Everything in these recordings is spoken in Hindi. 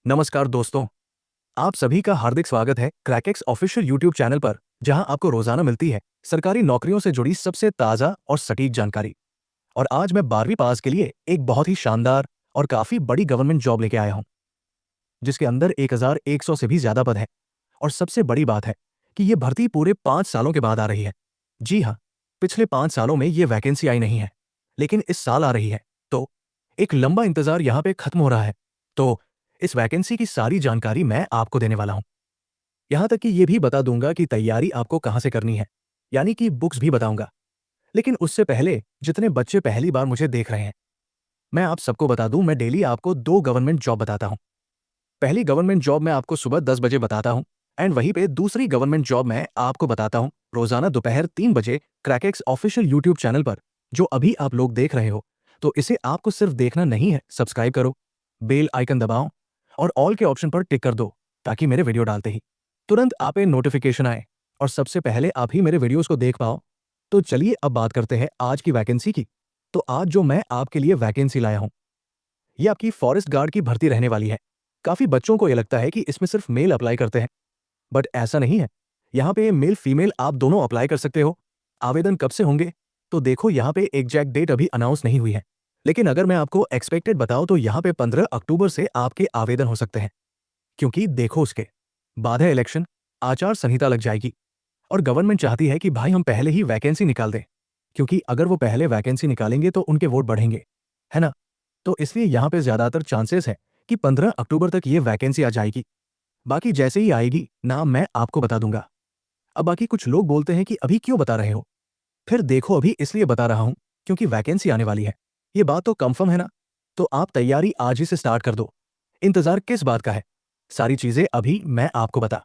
नमस्कार दोस्तों, आप सभी का हार्दिक स्वागत है क्रैकेक्स ऑफिशियल यूट्यूब चैनल पर, जहां आपको रोजाना मिलती है सरकारी नौकरियों से जुड़ी सबसे ताज़ा और सटीक जानकारी। और आज मैं 12वीं पास के लिए एक बहुत ही शानदार और काफ़ी बड़ी गवर्नमेंट जॉब लेके आया हूं, जिसके अंदर 1100 से भी ज़्यादा पद है। और सबसे बड़ी बात है कि ये भर्ती पूरे 5 सालों के बाद आ रही है। जी हाँ, पिछले 5 सालों में ये वैकेंसी आई नहीं है, लेकिन इस साल आ रही है। तो एक लंबा इंतजार यहाँ पे खत्म हो रहा है। तो इस वैकेंसी की सारी जानकारी मैं आपको देने वाला हूं। यहां तक कि ये भी बता दूंगा कि तैयारी आपको कहां से करनी है, यानी कि बुक्स भी बताऊंगा। लेकिन उससे पहले जितने बच्चे पहली बार मुझे देख रहे हैं, मैं आप सबको बता दूं, मैं डेली आपको 2 गवर्नमेंट जॉब बताता हूं। पहली गवर्नमेंट जॉब मैं आपको सुबह 10 बजे बताता हूं, एंड वहीं पे दूसरी गवर्नमेंट जॉब मैं आपको बताता हूं रोजाना दोपहर 3 बजे क्रैकेक्स ऑफिशियल यूट्यूब चैनल पर, जो अभी आप लोग देख रहे हो। तो इसे आपको सिर्फ देखना नहीं है, सब्सक्राइब करो, बेल आइकन दबाओ और ऑल के ऑप्शन पर टिक कर दो, ताकि मेरे वीडियो डालते ही तुरंत आप पे नोटिफिकेशन आए और सबसे पहले आप ही मेरे वीडियोस को देख पाओ। तो चलिए अब बात करते हैं आज की वैकेंसी की। तो आज जो मैं आपके लिए वैकेंसी लाया हूं, ये आपकी फॉरेस्ट गार्ड की भर्ती रहने वाली है। काफी बच्चों को यह लगता है कि इसमें सिर्फ मेल अप्लाई करते हैं, बट ऐसा नहीं है। यहाँ पे मेल फीमेल आप दोनों अप्लाई कर सकते हो। आवेदन कब से होंगे, तो देखो यहाँ पे एग्जैक्ट डेट अभी अनाउंस नहीं हुई है, लेकिन अगर मैं आपको एक्सपेक्टेड बताऊं तो यहाँ पे 15 अक्टूबर से आपके आवेदन हो सकते हैं। क्योंकि देखो, उसके बाद है इलेक्शन, आचार संहिता लग जाएगी, और गवर्नमेंट चाहती है कि भाई हम पहले ही वैकेंसी निकाल दें, क्योंकि अगर वो पहले वैकेंसी निकालेंगे तो उनके वोट बढ़ेंगे, है ना। तो इसलिए यहाँ पे ज्यादातर चांसेस है कि 15 अक्टूबर तक ये वैकेंसी आ जाएगी। बाकी जैसे ही आएगी नाम मैं आपको बता दूंगा। अब बाकी कुछ लोग बोलते हैं कि अभी क्यों बता रहे हो, फिर देखो अभी इसलिए बता रहा हूं क्योंकि वैकेंसी आने वाली है। ये बात तो कंफर्म है ना। तो आप तैयारी आज ही से स्टार्ट कर दो। इंतजार किस बात का है, सारी चीजें अभी मैं आपको बता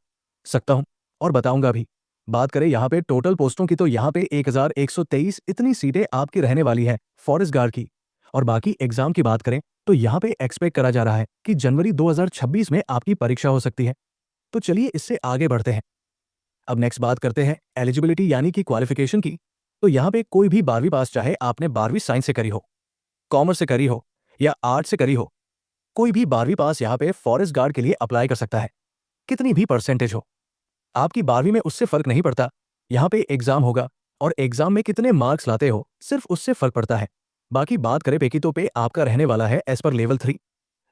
सकता हूं और बताऊंगा भी। बात करें यहाँ पे टोटल पोस्टों की, तो यहाँ पे 1123 इतनी सीटें आपकी रहने वाली है फॉरेस्ट गार्ड की। और बाकी एग्जाम की बात करें तो यहाँ पे एक्सपेक्ट करा जा रहा है कि जनवरी 2026 में आपकी परीक्षा हो सकती है। तो चलिए इससे आगे बढ़ते हैं। अब नेक्स्ट बात करते हैं एलिजिबिलिटी यानी कि क्वालिफिकेशन की। तो यहाँ पे कोई भी 12वीं पास, चाहे आपने 12वीं साइंस से करी हो, कॉमर्स से करी हो या आर्ट्स से करी हो, कोई भी 12वीं पास यहाँ पे फॉरेस्ट गार्ड के लिए अप्लाई कर सकता है, कितनी भी परसेंटेज हो। आपकी 12वीं में उससे फर्क नहीं पड़ता। यहाँ पे एग्जाम होगा और एग्जाम में कितने मार्क्स लाते हो, सिर्फ उससे फर्क पड़ता है। बाकी बात करें पे की, तो पे आपका रहने वाला है एज पर लेवल 3।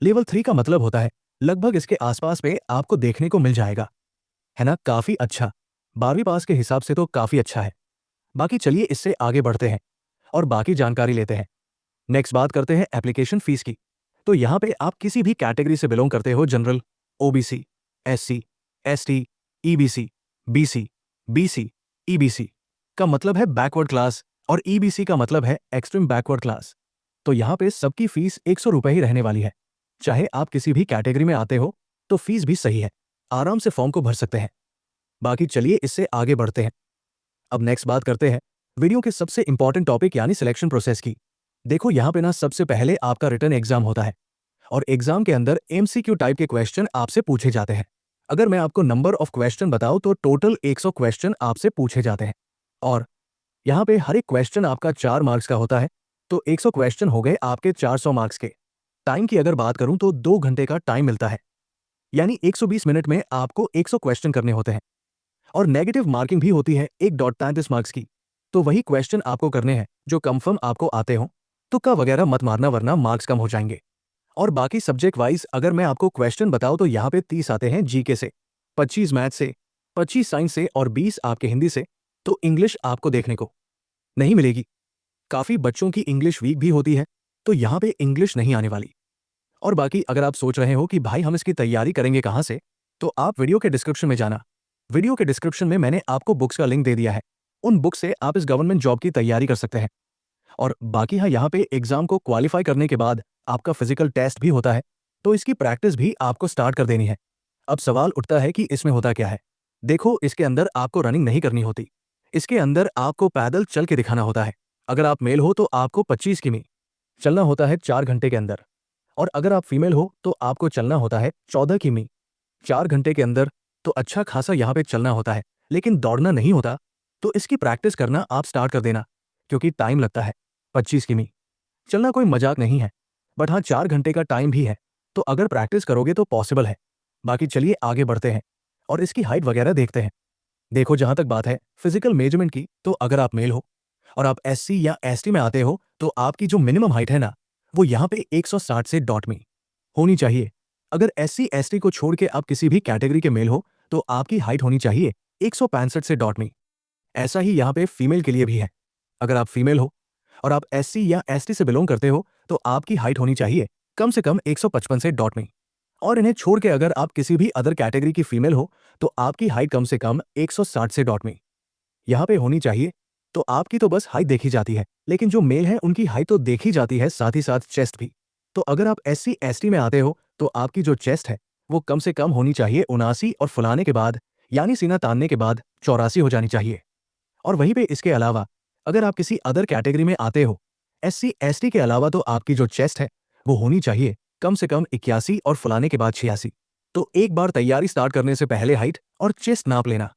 लेवल 3 का मतलब होता है लगभग इसके आसपास पे आपको देखने को मिल जाएगा, है ना। काफी अच्छा, 12वीं पास के हिसाब से तो काफी अच्छा है। बाकी चलिए इससे आगे बढ़ते हैं और बाकी जानकारी लेते हैं। नेक्स्ट बात करते हैं एप्लीकेशन फीस की। तो यहाँ पे आप किसी भी कैटेगरी से बिलोंग करते हो, general, OBC, SC, ST, EBC, BC, BC, EBC का मतलब है बैकवर्ड क्लास और ईबीसी का मतलब है एक्सट्रीम बैकवर्ड क्लास। तो यहाँ पे सबकी फीस 100 रुपए ही रहने वाली है। चाहे आप किसी भी कैटेगरी में आते हो तो फीस भी सही है, आराम से फॉर्म को भर सकते हैं। बाकी चलिए इससे आगे बढ़ते हैं। अब नेक्स्ट बात करते हैं वीडियो के सबसे इंपॉर्टेंट टॉपिक यानी सिलेक्शन प्रोसेस की। देखो यहाँ पे ना सबसे पहले आपका रिटन एग्जाम होता है, और एग्जाम के अंदर एमसीक्यू टाइप के क्वेश्चन आपसे पूछे जाते हैं। अगर मैं आपको नंबर ऑफ क्वेश्चन बताऊं तो टोटल 100 क्वेश्चन आपसे पूछे जाते हैं, और यहाँ पे हर एक क्वेश्चन आपका 4 मार्क्स का होता है। तो 100 क्वेश्चन हो गए आपके 400 मार्क्स के। टाइम की अगर बात करूं तो 2 घंटे का टाइम मिलता है, यानी 120 मिनट में आपको 100 क्वेश्चन करने होते हैं। और नेगेटिव मार्किंग भी होती है 1.33 मार्क्स की। तो वही क्वेश्चन आपको करने हैं जो कंफर्म आपको आते हो। तुक्का वगैरह मत मारना, वरना मार्क्स कम हो जाएंगे। और बाकी सब्जेक्ट वाइज अगर मैं आपको क्वेश्चन बताऊं तो यहाँ पे 30 आते हैं जीके से, 25 मैथ से, 25 साइंस से और 20 आपके हिंदी से। तो इंग्लिश आपको देखने को नहीं मिलेगी। काफी बच्चों की इंग्लिश वीक भी होती है, तो यहाँ पे इंग्लिश नहीं आने वाली। और बाकी अगर आप सोच रहे हो कि भाई हम इसकी तैयारी करेंगे कहाँ से, तो आप वीडियो के डिस्क्रिप्शन में जाना। वीडियो के डिस्क्रिप्शन में मैंने आपको बुक्स का लिंक दे दिया है। उन बुक से आप इस गवर्नमेंट जॉब की तैयारी कर सकते हैं। और बाकी हाँ, यहाँ पे एग्जाम को क्वालिफाई करने के बाद आपका फिजिकल टेस्ट भी होता है, तो इसकी प्रैक्टिस भी आपको स्टार्ट कर देनी है। अब सवाल उठता है कि इसमें होता क्या है। देखो, इसके अंदर आपको रनिंग नहीं करनी होती, इसके अंदर आपको पैदल चल के दिखाना होता है। अगर आप मेल हो तो आपको 25 किमी चलना होता है 4 घंटे के अंदर, और अगर आप फीमेल हो तो आपको चलना होता है 14 किमी 4 घंटे के अंदर। तो अच्छा खासा यहाँ पे चलना होता है, लेकिन दौड़ना नहीं होता। तो इसकी प्रैक्टिस करना आप स्टार्ट कर देना, क्योंकि टाइम लगता है। 25 किमी चलना कोई मजाक नहीं है, बट हाँ 4 घंटे का टाइम भी है। तो अगर प्रैक्टिस करोगे तो पॉसिबल है। बाकी चलिए आगे बढ़ते हैं और इसकी हाइट वगैरह देखते हैं। देखो, जहां तक बात है फिजिकल मेजरमेंट की, तो अगर आप मेल हो और आप एससी या एसटी में आते हो तो आपकी जो मिनिमम हाइट है ना, वो यहाँ पे 160 से डॉट में होनी चाहिए। अगर एससी एसटी को छोड़ के आप किसी भी कैटेगरी के मेल हो तो आपकी हाइट होनी चाहिए 165 से डॉट में। ऐसा ही यहाँ पे फीमेल के लिए भी है। अगर आप फीमेल हो और आप एससी या एसटी से बिलोंग करते हो तो आपकी हाइट होनी चाहिए कम से कम 155 से डॉट में। और इन्हें छोड़ के अगर आप किसी भी अदर कैटेगरी की फीमेल हो तो आपकी हाइट कम से कम 160 से डॉट में यहाँ पे होनी चाहिए। तो आपकी तो बस हाइट देखी जाती है, लेकिन जो मेल है उनकी हाइट तो देखी जाती है, साथ ही साथ चेस्ट भी। तो अगर आप एससी एसटी में आते हो तो आपकी जो चेस्ट है वो कम से कम होनी चाहिए 79 और फुलाने के बाद यानी सीना तानने के बाद 84 हो जानी चाहिए। और वहीं पे इसके अलावा अगर आप किसी अदर कैटेगरी में आते हो एससी एसटी के अलावा, तो आपकी जो चेस्ट है वो होनी चाहिए कम से कम 81 और फुलाने के बाद 86। तो एक बार तैयारी स्टार्ट करने से पहले हाइट और चेस्ट नाप लेना।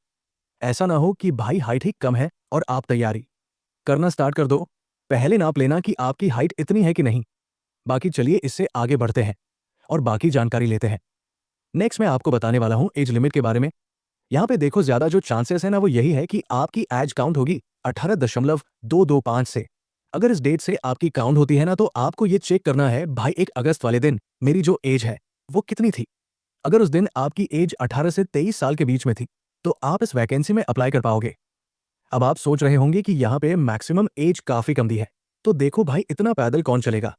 ऐसा ना हो कि भाई हाइट ही कम है और आप तैयारी करना स्टार्ट कर दो। पहले नाप लेना कि आपकी हाइट इतनी है कि नहीं। बाकी चलिए इससे आगे बढ़ते हैं और बाकी जानकारी लेते हैं। नेक्स्ट मैं आपको बताने वाला हूं एज लिमिट के बारे में। यहाँ पे देखो, ज्यादा जो चांसेस है ना वो यही है कि आपकी एज काउंट होगी 18.225 से। अगर इस डेट से आपकी काउंट होती है ना तो आपको ये चेक करना है भाई 1 अगस्त वाले दिन मेरी जो एज है वो कितनी थी। अगर उस दिन आपकी एज 18 से 23 साल के बीच में थी तो आप इस वैकेंसी में अप्लाई कर पाओगे। अब आप सोच रहे होंगे कि यहाँ पे मैक्सिमम एज काफी कम दी है, तो देखो भाई इतना पैदल कौन चलेगा।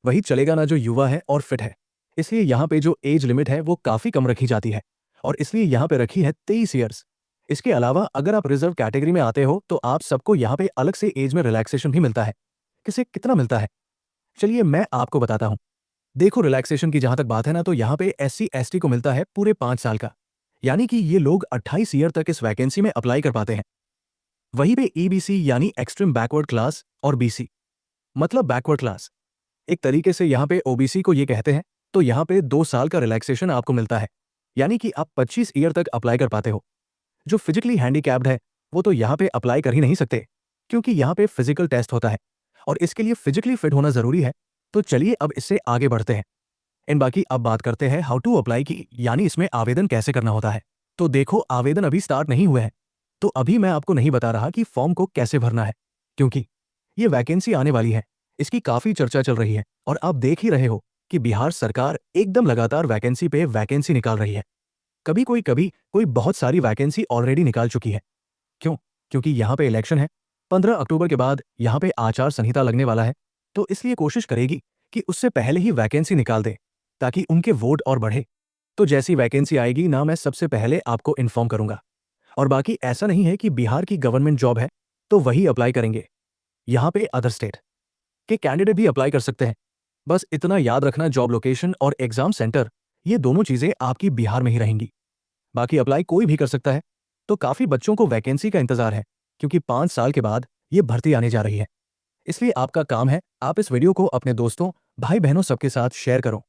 वही चलेगा ना जो युवा है और फिट है। इसलिए यहाँ पे जो एज लिमिट है वो काफी कम रखी जाती है और इसलिए यहाँ पे रखी है 23 ईयर्स। इसके अलावा अगर आप रिजर्व कैटेगरी में आते हो तो आप सबको यहाँ पे अलग से एज में रिलैक्सेशन भी मिलता है। किसे कितना मिलता है, चलिए मैं आपको बताता हूँ। देखो, रिलैक्सेशन की जहां तक बात है ना तो यहाँ पे एससी एसटी को मिलता है पूरे 5 साल का, यानी कि ये लोग 28 ईयर तक इस वैकेंसी में अप्लाई कर पाते हैं। वहीं पे ईबीसी यानी एक्सट्रीम बैकवर्ड क्लास और बीसी मतलब बैकवर्ड क्लास, एक तरीके से यहाँ पे ओबीसी को ये कहते हैं। तो यहाँ पे 2 साल का रिलैक्सेशन आपको मिलता है, यानी कि आप 25 ईयर तक अप्लाई कर पाते हो। जो फिजिकली हैंडीकैप्ड है वो तो यहाँ पे अप्लाई कर ही नहीं सकते, क्योंकि यहाँ पे फिजिकल टेस्ट होता है और इसके लिए फिजिकली फिट होना जरूरी है। तो चलिए अब इससे आगे बढ़ते हैं। इन बाकी अब बात करते हैं हाउ टू अप्लाई की, यानी इसमें आवेदन कैसे करना होता है। तो देखो, आवेदन अभी स्टार्ट नहीं हुए हैं, तो अभी मैं आपको नहीं बता रहा कि फॉर्म को कैसे भरना है, क्योंकि ये वैकेंसी आने वाली है, इसकी काफी चर्चा चल रही है और आप देख ही रहे हो कि बिहार सरकार एकदम लगातार वैकेंसी पे वैकेंसी निकाल रही है। कभी कोई बहुत सारी वैकेंसी ऑलरेडी निकाल चुकी है। क्यों? क्योंकि यहाँ पे इलेक्शन है, 15 अक्टूबर के बाद यहाँ पे आचार संहिता लगने वाला है, तो इसलिए कोशिश करेगी कि उससे पहले ही वैकेंसी निकाल दे ताकि उनके वोट और बढ़े। तो जैसी वैकेंसी आएगी ना मैं सबसे पहले आपको इन्फॉर्म करूंगा। और बाकी ऐसा नहीं है कि बिहार की गवर्नमेंट जॉब है तो वही अप्लाई करेंगे, यहाँ पे अदर स्टेट के कैंडिडेट भी अप्लाई कर सकते हैं। बस इतना याद रखना, जॉब लोकेशन और एग्जाम सेंटर ये दोनों चीजें आपकी बिहार में ही रहेंगी। बाकी अप्लाई कोई भी कर सकता है। तो काफी बच्चों को वैकेंसी का इंतजार है, क्योंकि 5 साल के बाद ये भर्ती आने जा रही है। इसलिए आपका काम है आप इस वीडियो को अपने दोस्तों भाई बहनों सबके साथ शेयर करो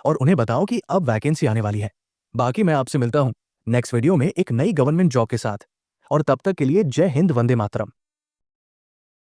और उन्हें बताओ कि अब वैकेंसी आने वाली है। बाकी मैं आपसे मिलता हूं नेक्स्ट वीडियो में एक नई गवर्नमेंट जॉब के साथ, और तब तक के लिए जय हिंद, वंदे मातरम।